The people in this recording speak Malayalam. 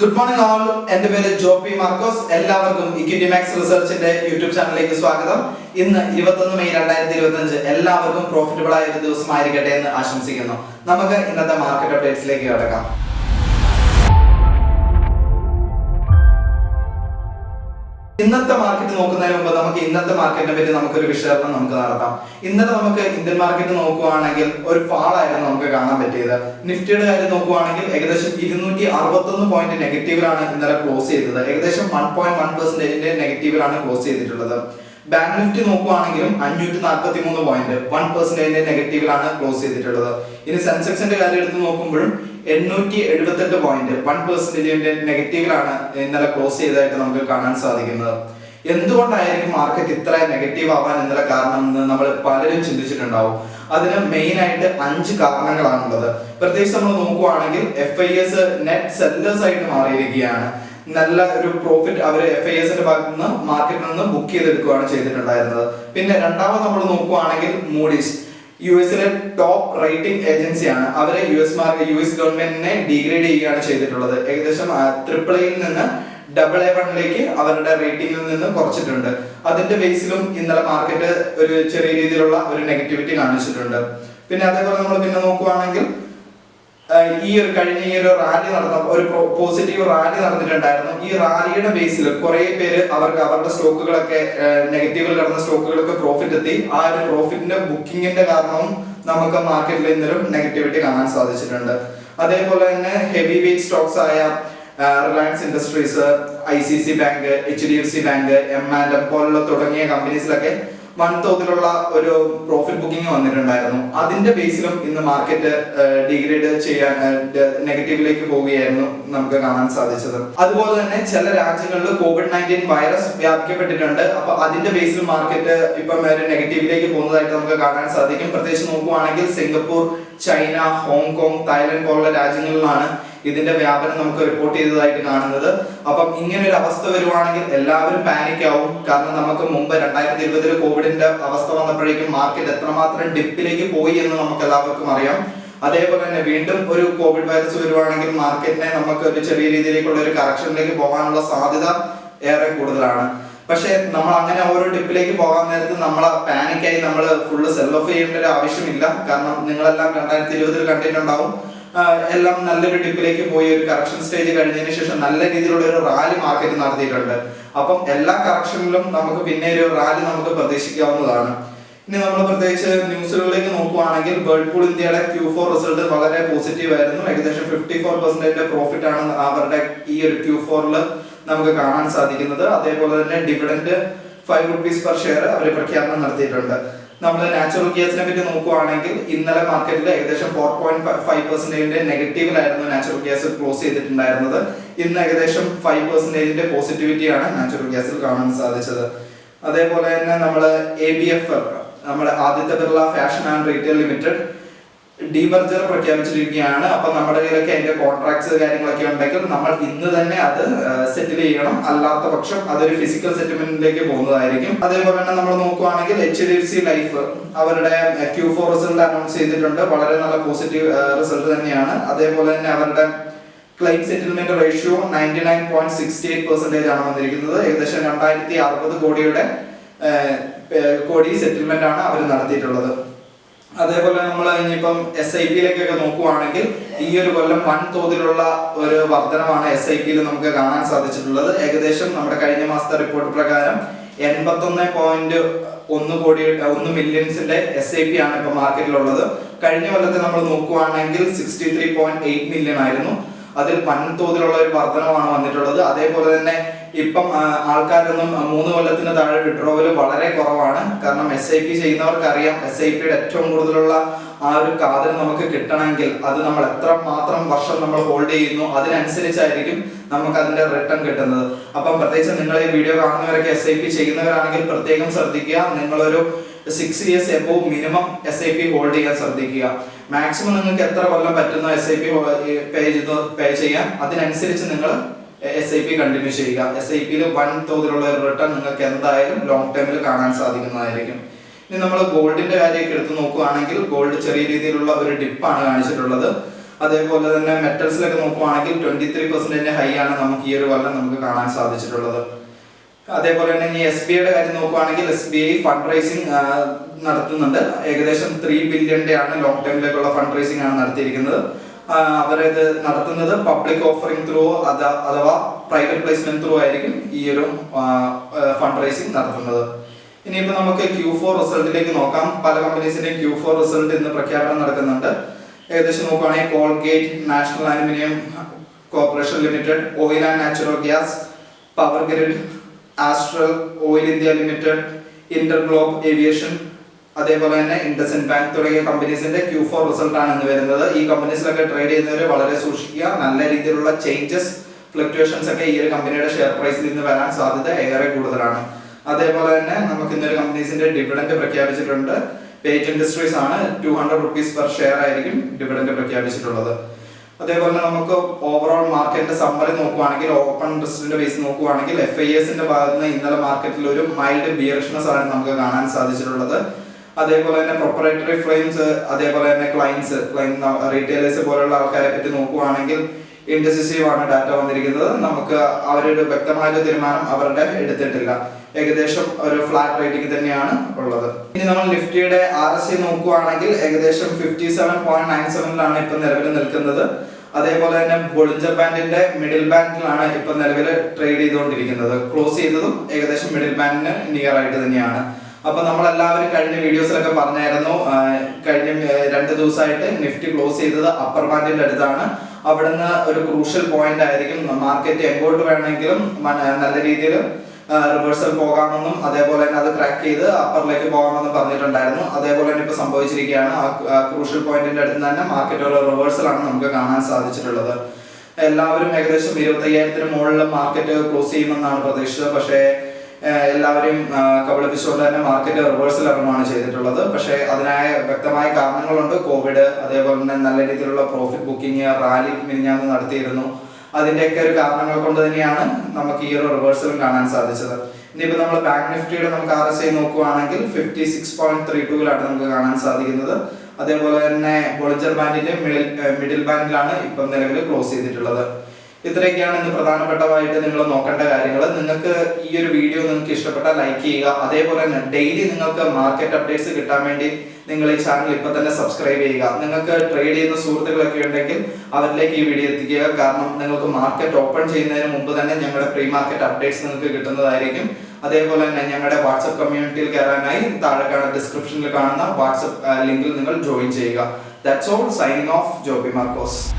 Good morning all. എൻ്റെ പേര് ജോപ്പി മാർക്കോസ്. എല്ലാവർക്കും ഇക്വിറ്റി മാക്സ് റിസർച്ചിന്റെ യൂട്യൂബ് ചാനലിലേക്ക് സ്വാഗതം. ഇന്ന് 21 മെയ് 2025 എല്ലാവർക്കും പ്രോഫിറ്റബിൾ ആയ ഒരു ദിവസമായിരിക്കട്ടെ എന്ന് ആശംസിക്കുന്നു. നമുക്ക് ഇന്നത്തെ മാർക്കറ്റ് അപ്ഡേറ്റ്സിലേക്ക് കടക്കാം. ഇന്നത്തെ മാർക്കറ്റ് നോക്കുന്നതിന് മുമ്പ് നമുക്ക് ഇന്നത്തെ മാർക്കറ്റിനെ പറ്റി നമുക്കൊരു വിശകലനം നടത്താം. ഇന്നലെ നമുക്ക് ഇന്ത്യൻ മാർക്കറ്റ് നോക്കുകയാണെങ്കിൽ ഒരു ഫാൾ ആയിരുന്നു നമുക്ക് കാണാൻ പറ്റിയത്. നിഫ്റ്റിയുടെ കാര്യം നോക്കുകയാണെങ്കിൽ ഏകദേശം 261 പോയിന്റ് നെഗറ്റീവിലാണ് ഇന്നലെ ക്ലോസ് ചെയ്തത്. ഏകദേശം 1.1% നെഗറ്റീവിലാണ് ക്ലോസ് ചെയ്തിട്ടുള്ളത്. ബാങ്ക് നിഫ്റ്റി നോക്കുകയാണെങ്കിലും 543 പോയിന്റ് 1% നെഗറ്റീവിലാണ് ക്ലോസ് ചെയ്തിട്ടുള്ളത്. ഇനി സെൻസെക്സിന്റെ കാര്യം എടുത്ത് നോക്കുമ്പോഴും 878 പോയിന്റ് 1% നെഗറ്റീവിലാണ് ഇന്നലെ ക്ലോസ് ചെയ്തതായിട്ട് നമുക്ക് കാണാൻ സാധിക്കുന്നത്. എന്തുകൊണ്ടായിരിക്കും മാർക്കറ്റ് ഇത്ര നെഗറ്റീവ് ആവാൻ ഇന്നലെ കാരണം എന്ന് നമ്മൾ പലരും ചിന്തിച്ചിട്ടുണ്ടാവും. അതിന് മെയിൻ ആയിട്ട് 5 കാരണങ്ങളാണുള്ളത്. പ്രത്യേകിച്ച് നമ്മൾ നോക്കുകയാണെങ്കിൽ FIS നെറ്റ് സെല്ലേഴ്സ് ആയിട്ട് മാറിയിരിക്കുകയാണ്. നല്ല ഒരു പ്രോഫിറ്റ് അവർ FISന്റെ ഭാഗത്ത് നിന്ന് മാർക്കറ്റിൽ നിന്ന് ബുക്ക് ചെയ്തെടുക്കുകയാണ് ചെയ്തിട്ടുണ്ടായിരുന്നത്. പിന്നെ രണ്ടാമത് നമ്മൾ നോക്കുകയാണെങ്കിൽ മൂഡീസ് യുഎസിലെ ടോപ്പ് റേറ്റിംഗ് ഏജൻസിയാണ്. അവരെ യുഎസ് ഗവൺമെന്റിനെ ഡീഗ്രേഡ് ചെയ്യുകയാണ് ചെയ്തിട്ടുള്ളത്. ഏകദേശം AAA നിന്ന് AA1ലേക്ക് അവരുടെ റേറ്റിംഗിൽ നിന്ന് കുറച്ചിട്ടുണ്ട്. അതിന്റെ ബേസിലും ഇന്നലെ മാർക്കറ്റ് ഒരു ചെറിയ രീതിയിലുള്ള ഒരു നെഗറ്റിവിറ്റി കാണിച്ചിട്ടുണ്ട്. പിന്നെ അതേപോലെ നമ്മൾ പിന്നെ നോക്കുകയാണെങ്കിൽ കഴിഞ്ഞ റാലി നടന്ന ഒരു പോസിറ്റീവ് റാലി നടന്നിട്ടുണ്ടായിരുന്നു. ഈ റാലിയുടെ ബേസിൽ കുറെ പേര് അവരുടെ സ്റ്റോക്കുകളൊക്കെ നെഗറ്റീവിൽ കിടന്ന സ്റ്റോക്കുകളൊക്കെ പ്രോഫിറ്റ് എത്തി. ആ ഒരു പ്രോഫിറ്റിന്റെ ബുക്കിങ്ങിന്റെ കാരണവും നമുക്ക് മാർക്കറ്റിൽ ഇന്നലും നെഗറ്റിവിറ്റി കാണാൻ സാധിച്ചിട്ടുണ്ട്. അതേപോലെ തന്നെ ഹെവി വെയിറ്റ് സ്റ്റോക്സ് ആയ Reliance industries, ICICI bank, HDFC bank, M&M പോലുള്ള തുടങ്ങിയ കമ്പനീസിലൊക്കെ വൻതോതിലുള്ള ഒരു പ്രോഫിറ്റ് ബുക്കിംഗ് വന്നിട്ടുണ്ടായിരുന്നു. അതിന്റെ ബേസിലും ഇന്ന് മാർക്കറ്റ് ഡിഗ്രേഡ് ചെയ്യാൻ നെഗറ്റീവിലേക്ക് പോവുകയായിരുന്നു നമുക്ക് കാണാൻ സാധിച്ചത്. അതുപോലെ തന്നെ ചില രാജ്യങ്ങളിൽ COVID-19 വൈറസ് വ്യാപിക്കപ്പെട്ടിട്ടുണ്ട്. അപ്പൊ അതിന്റെ ബേസിൽ മാർക്കറ്റ് ഇപ്പം നെഗറ്റീവിലേക്ക് പോകുന്നതായിട്ട് നമുക്ക് കാണാൻ സാധിക്കും. പ്രത്യേകിച്ച് നോക്കുകയാണെങ്കിൽ സിംഗപ്പൂർ, ചൈന, ഹോങ്കോങ്, തായ്ലൻഡ് പോലുള്ള രാജ്യങ്ങളിലാണ് ഇതിന്റെ വ്യാപനം നമുക്ക് റിപ്പോർട്ട് ചെയ്തതായിട്ട് കാണുന്നത്. അപ്പം ഇങ്ങനെ ഒരു അവസ്ഥ വരുവാണെങ്കിൽ എല്ലാവരും പാനിക് ആവും. കാരണം നമുക്ക് മുമ്പ് 2020 കോവിഡിന്റെ അവസ്ഥ വന്നപ്പോഴേക്കും മാർക്കറ്റ് എത്രമാത്രം ഡിപ്പിലേക്ക് പോയി എന്ന് നമുക്ക് എല്ലാവർക്കും അറിയാം. അതേപോലെ തന്നെ വീണ്ടും ഒരു കോവിഡ് വൈറസ് വരുവാണെങ്കിൽ മാർക്കറ്റിനെ നമുക്ക് ഒരു ചെറിയ രീതിയിലേക്കുള്ള ഒരു കറക്ഷനിലേക്ക് പോകാനുള്ള സാധ്യത ഏറെ കൂടുതലാണ്. പക്ഷെ നമ്മൾ അങ്ങനെ ഓരോ ഡിപ്പിലേക്ക് പോകാൻ നേരത്ത് നമ്മൾ പാനിക്കായി നമ്മൾ ഫുള്ള് സെൽ ഓഫ് ചെയ്യേണ്ട ഒരു ആവശ്യമില്ല. കാരണം നിങ്ങളെല്ലാം 2020 കണ്ടിട്ടുണ്ടാവും. എല്ലാം നല്ലൊരു ഡിപ്പിലേക്ക് പോയി ഒരു കറക്ഷൻ സ്റ്റേജ് കഴിഞ്ഞതിന് ശേഷം നല്ല രീതിയിലുള്ള ഒരു റാലി മാർക്കറ്റ് നടത്തിയിട്ടുണ്ട്. അപ്പം എല്ലാ കറക്ഷനിലും നമുക്ക് പിന്നെ ഒരു റാലി നമുക്ക് പ്രതീക്ഷിക്കാവുന്നതാണ്. ഇനി നമ്മൾ പ്രത്യേകിച്ച് ന്യൂസുകളിലേക്ക് നോക്കുകയാണെങ്കിൽ വേൾപൂൾ ഇന്ത്യയുടെ Q4 റിസൾട്ട് വളരെ പോസിറ്റീവ് ആയിരുന്നു. ഏകദേശം 54% പ്രോഫിറ്റ് ആണ് അവരുടെ ഈ ഒരു Q4 നമുക്ക് കാണാൻ സാധിക്കുന്നത്. അതേപോലെ തന്നെ ഡിവിഡൻഡ് 5 rupees per ഷെയർ അവർ പ്രഖ്യാപനം നടത്തിയിട്ടുണ്ട്. നമ്മൾ നാച്ചുറൽ ഗ്യാസിനെ പറ്റി നോക്കുകയാണെങ്കിൽ ഇന്നലെ മാർക്കറ്റിൽ ഏകദേശം 4.5% നെഗറ്റീവിലായിരുന്നു നാച്ചുറൽ ഗ്യാസ് ക്ലോസ് ചെയ്തിട്ടുണ്ടായിരുന്നത്. ഇന്ന് ഏകദേശം 5% പോസിറ്റിവിറ്റിയാണ് നാച്ചുറൽ ഗ്യാസിൽ കാണാൻ സാധിച്ചത്. അതേപോലെ തന്നെ നമ്മൾ ABF നമ്മുടെ Aditya Birla fashion and retail limited demerger പ്രഖ്യാപിച്ചിരിക്കുകയാണ്. അപ്പൊ നമ്മുടെ കയ്യിലൊക്കെ അതിന്റെ കോൺട്രാക്ട്സ് കാര്യങ്ങളൊക്കെ ഉണ്ടെങ്കിൽ നമ്മൾ ഇന്ന് തന്നെ അത് സെറ്റിൽ ചെയ്യണം. അല്ലാത്ത പക്ഷം അതൊരു ഫിസിക്കൽ സെറ്റിൽമെന്റിലേക്ക് പോകുന്നതായിരിക്കും. അതേപോലെ തന്നെ നമ്മൾ നോക്കുകയാണെങ്കിൽ HDFC ലൈഫ് അവരുടെ Q4 റിസൾട്ട് അനൗൺസ് ചെയ്തിട്ടുണ്ട്. വളരെ നല്ല പോസിറ്റീവ് റിസൾട്ട് തന്നെയാണ്. അതേപോലെ തന്നെ അവരുടെ ക്ലെയിം സെറ്റിൽമെന്റ് റേഷ്യോ 99.68% ആണ് വന്നിരിക്കുന്നത്. ഏകദേശം 2060 കോടി സെറ്റിൽമെന്റ് ആണ് അവർ നടത്തിയിട്ടുള്ളത്. അതേപോലെ നമ്മൾ ഇനിയിപ്പം SIP-യിലേക്കൊക്കെ നോക്കുകയാണെങ്കിൽ ഈ ഒരു കൊല്ലം വൻതോതിലുള്ള ഒരു വർധനമാണ് SIP-യിൽ നമുക്ക് കാണാൻ സാധിച്ചിട്ടുള്ളത്. ഏകദേശം നമ്മുടെ കഴിഞ്ഞ മാസത്തെ റിപ്പോർട്ട് പ്രകാരം 81.1 മില്യൺസിന്റെ SIP ആണ് ഇപ്പൊ മാർക്കറ്റിലുള്ളത്. കഴിഞ്ഞ കൊല്ലത്തെ നമ്മൾ നോക്കുകയാണെങ്കിൽ 63.8 മില്യൺ ആയിരുന്നു. അതിൽ വൻതോതിലുള്ള ഒരു വർധനമാണ് വന്നിട്ടുള്ളത്. അതേപോലെ തന്നെ ഇപ്പം ആൾക്കാരൊന്നും 3 കൊല്ലത്തിന് താഴെ വിഡ്രോവൽ വളരെ കുറവാണ്. കാരണം SIP ചെയ്യുന്നവർക്ക് അറിയാം SIP-യുടെ ഏറ്റവും കൂടുതലുള്ള ആ ഒരു കാതൽ നമുക്ക് കിട്ടണമെങ്കിൽ അത് നമ്മൾ എത്ര മാത്രം വർഷം നമ്മൾ ഹോൾഡ് ചെയ്യുന്നു അതിനനുസരിച്ചായിരിക്കും നമുക്ക് അതിന്റെ റിട്ടേൺ കിട്ടുന്നത്. അപ്പം പ്രത്യേകിച്ച് നിങ്ങൾ ഈ വീഡിയോ കാണുന്നവരൊക്കെ SIP ചെയ്യുന്നവരാണെങ്കിൽ പ്രത്യേകം ശ്രദ്ധിക്കുക. നിങ്ങളൊരു 6 years above minimum SIP hold ചെയ്യാൻ ശ്രദ്ധിക്കുക. മാക്സിമം നിങ്ങൾക്ക് എത്ര കൊല്ലം പറ്റുന്ന SIP പേ ചെയ്യാൻ അതിനനുസരിച്ച് നിങ്ങൾ SIP കണ്ടിന്യൂ ചെയ്യുക. SIP-യിൽ വൻതോതിലുള്ള ഒരു റിട്ടേൺ നിങ്ങൾക്ക് എന്തായാലും ലോങ് ടൈമിൽ കാണാൻ സാധിക്കുന്നതായിരിക്കും. ഇനി നമ്മൾ ഗോൾഡിന്റെ കാര്യമൊക്കെ എടുത്ത് നോക്കുകയാണെങ്കിൽ ഗോൾഡ് ചെറിയ രീതിയിലുള്ള ഒരു ഡിപ്പാണ് കാണിച്ചിട്ടുള്ളത്. അതേപോലെ തന്നെ മെറ്റൽസിലൊക്കെ നോക്കുവാണെങ്കിൽ 23% ഹൈ ആണ് നമുക്ക് ഈ ഒരു കൊല്ലം നമുക്ക് കാണാൻ സാധിച്ചിട്ടുള്ളത്. അതേപോലെ തന്നെ ഈ SBIയുടെ കാര്യം നോക്കുവാണെങ്കിൽ SBI ഫണ്ട് റൈസിംഗ് നടത്തുന്നുണ്ട്. ഏകദേശം 3 ബില്യന്റെ ആണ് ലോങ് ടൈമിലേക്കുള്ള ഫണ്ട് റൈസിംഗ് ആണ് നടത്തിയിരിക്കുന്നത്. അവരത് നടത്തുന്നത് പബ്ലിക് ഓഫറിംഗ് ത്രൂ അഥവാ പ്രൈവറ്റ് പ്ലേസ്മെന്റ് ത്രൂ ആയിരിക്കും ഈ ഒരു ഫണ്ട് റൈസിംഗ് നടത്തുന്നത്. ഇനിയിപ്പോൾ നമുക്ക് Q4 റിസൾട്ടിലേക്ക് നോക്കാം. പല കമ്പനീസിന്റെയും Q4 റിസൾട്ട് ഇന്ന് പ്രഖ്യാപനം നടക്കുന്നുണ്ട്. ഏകദേശം നോക്കുകയാണെങ്കിൽ Colgate, national aluminium corporation limited, oil and natural gas, power grid, astral, oil India limited, InterGlobe aviation, അതേപോലെ തന്നെ ഇൻഡസ്ഇൻഡ് ബാങ്ക് തുടങ്ങിയ കമ്പനീസിന്റെ Q4 റിസൾട്ട് ആണ് ഇന്ന് വരുന്നത്. ഈ കമ്പനീസിലൊക്കെ ട്രേഡ് ചെയ്യുന്നവർ വളരെ സൂക്ഷിക്കുക. നല്ല രീതിയിലുള്ള ചേഞ്ചസ്, ഫ്ലക്ച്വേഷൻസ് ഒക്കെ ഈ ഒരു കമ്പനിയുടെ ഷെയർ പ്രൈസിൽ ഇന്ന് വരാൻ സാധ്യത ഏറെ കൂടുതലാണ്. അതേപോലെ തന്നെ നമുക്ക് ഇന്നൊരു കമ്പനീസിന്റെ ഡിവിഡൻഡ് പ്രഖ്യാപിച്ചിട്ടുണ്ട്. പേജ് ഇൻഡസ്ട്രീസ് ആണ് 200 rupees പെർ ഷെയർ ആയിരിക്കും ഡിവിഡൻഡ് പ്രഖ്യാപിച്ചിട്ടുള്ളത്. അതേപോലെ നമുക്ക് ഓവറോൾ മാർക്കറ്റിന്റെ സമ്മറി നോക്കുവാണെങ്കിൽ, ഓപ്പൺ ഇൻട്രസ്റ്റിന്റെ ബേസ് നോക്കുവാണെങ്കിൽ FISന്റെ ഭാഗത്ത് നിന്ന് ഇന്നലെ മാർക്കറ്റിൽ ഒരു മൈൽഡ് ബിയറിഷ്നെസ് ആണ് നമുക്ക് കാണാൻ സാധിച്ചിട്ടുള്ളത്. അതേപോലെ തന്നെ പ്രൊപ്പറേറ്ററി ഫ്രെയിംസ്, അതേപോലെ തന്നെ ക്ലയൻസ്, റീറ്റെയിലേഴ്സ് പോലുള്ള ആൾക്കാരെ പറ്റി നോക്കുവാണെങ്കിൽ ഇൻഡെസിസീവ് ആണ് ഡാറ്റ വന്നിരിക്കുന്നത്. നമുക്ക് അവരൊരു വ്യക്തമായ തീരുമാനം അവരുടെ എടുത്തിട്ടില്ല. ഏകദേശം ഒരു ഫ്ലാറ്റ് റേറ്റിംഗ് തന്നെയാണ് ഉള്ളത്. ഇനി നമ്മൾ നിഫ്റ്റിയുടെ RSI നോക്കുവാണെങ്കിൽ ഏകദേശം 57.97 ഇപ്പൊ നിലവിൽ നിൽക്കുന്നത്. അതേപോലെ തന്നെ ബോളിഞ്ചർ ബാൻഡിന്റെ മിഡിൽ ബാൻഡിലാണ് ഇപ്പൊ നിലവിൽ ട്രേഡ് ചെയ്തുകൊണ്ടിരിക്കുന്നത്. ക്ലോസ് ചെയ്തതും ഏകദേശം മിഡിൽ ബാൻഡിന് നിയർ ആയിട്ട് തന്നെയാണ്. അപ്പൊ നമ്മളെല്ലാവരും കഴിഞ്ഞ വീഡിയോസിലൊക്കെ പറഞ്ഞായിരുന്നു, കഴിഞ്ഞ 2 ദിവസമായിട്ട് നിഫ്റ്റി ക്ലോസ് ചെയ്തത് അപ്പർ ബാൻഡിന്റെ അടുത്താണ്. അവിടുന്ന് ഒരു ക്രൂഷ്യൽ പോയിന്റ് ആയിരിക്കും. മാർക്കറ്റ് എങ്ങോട്ട് വേണമെങ്കിലും നല്ല രീതിയിൽ റിവേഴ്സൽ പോകാമെന്നും അതേപോലെ തന്നെ അത് ക്രാക്ക് ചെയ്ത് അപ്പറിലേക്ക് പോകാമെന്നും പറഞ്ഞിട്ടുണ്ടായിരുന്നു. അതേപോലെ തന്നെ ഇപ്പൊ സംഭവിച്ചിരിക്കുകയാണ്. ആ ക്രൂഷ്യൽ പോയിന്റിന്റെ അടുത്ത് തന്നെ മാർക്കറ്റ് ഒരു റിവേഴ്സൽ ആണ് നമുക്ക് കാണാൻ സാധിച്ചിട്ടുള്ളത്. എല്ലാവരും ഏകദേശം 25,000 മുകളിൽ മാർക്കറ്റ് ക്ലോസ് ചെയ്യുമെന്നാണ് പ്രതീക്ഷിച്ചത്. പക്ഷേ എല്ലാവരെയും കബളിപ്പിച്ചുകൊണ്ട് തന്നെ മാർക്കറ്റ് റിവേഴ്സൽ ഇറങ്ങുകയാണ് ചെയ്തിട്ടുള്ളത്. പക്ഷേ അതിനായ വ്യക്തമായ കാരണങ്ങളുണ്ട്. കോവിഡ്, അതേപോലെ തന്നെ നല്ല രീതിയിലുള്ള പ്രോഫിറ്റ് ബുക്കിംഗ്, റാലി മിനിഞ്ഞാന്ന് നടത്തിയിരുന്നു. അതിന്റെയൊക്കെ ഒരു കാരണങ്ങൾ കൊണ്ട് തന്നെയാണ് നമുക്ക് ഈ ഒരു റിവേഴ്സലും കാണാൻ സാധിച്ചത്. ഇനിയിപ്പോൾ നമ്മൾ ബാങ്ക് നിഫ്റ്റിയുടെ നമുക്ക് RSI നോക്കുവാണെങ്കിൽ 56.32 നമുക്ക് കാണാൻ സാധിക്കുന്നത്. അതേപോലെ തന്നെ ബോളിഞ്ചർ ബാൻഡിന്റെ മിഡിൽ ബാൻഡിലാണ് ഇപ്പം നിലവിൽ ക്ലോസ് ചെയ്തിട്ടുള്ളത്. ഇത്രയൊക്കെയാണ് ഇന്ന് പ്രധാനപ്പെട്ടതായിട്ട് നിങ്ങൾ നോക്കേണ്ട കാര്യങ്ങൾ. നിങ്ങൾക്ക് ഈ ഒരു വീഡിയോ നിങ്ങൾക്ക് ഇഷ്ടപ്പെട്ടാൽ ലൈക്ക് ചെയ്യുക. അതേപോലെ തന്നെ ഡെയിലി നിങ്ങൾക്ക് മാർക്കറ്റ് അപ്ഡേറ്റ്സ് കിട്ടാൻ വേണ്ടി നിങ്ങൾ ഈ ചാനൽ ഇപ്പൊ തന്നെ സബ്സ്ക്രൈബ് ചെയ്യുക. നിങ്ങൾക്ക് ട്രേഡ് ചെയ്യുന്ന സുഹൃത്തുക്കളൊക്കെ ഉണ്ടെങ്കിൽ അവരിലേക്ക് ഈ വീഡിയോ എത്തിക്കുക. കാരണം നിങ്ങൾക്ക് മാർക്കറ്റ് ഓപ്പൺ ചെയ്യുന്നതിന് മുമ്പ് തന്നെ ഞങ്ങളുടെ പ്രീ മാർക്കറ്റ് അപ്ഡേറ്റ്സ് നിങ്ങൾക്ക് കിട്ടുന്നതായിരിക്കും. അതേപോലെ തന്നെ ഞങ്ങളുടെ വാട്സ്ആപ്പ് കമ്മ്യൂണിറ്റിയിൽ കയറാനായി താഴെ ഡിസ്ക്രിപ്ഷനിൽ കാണുന്ന വാട്സ്ആപ്പ് ലിങ്കിൽ നിങ്ങൾ ജോയിൻ ചെയ്യുക. That's all. Signing off, Joby Marcos.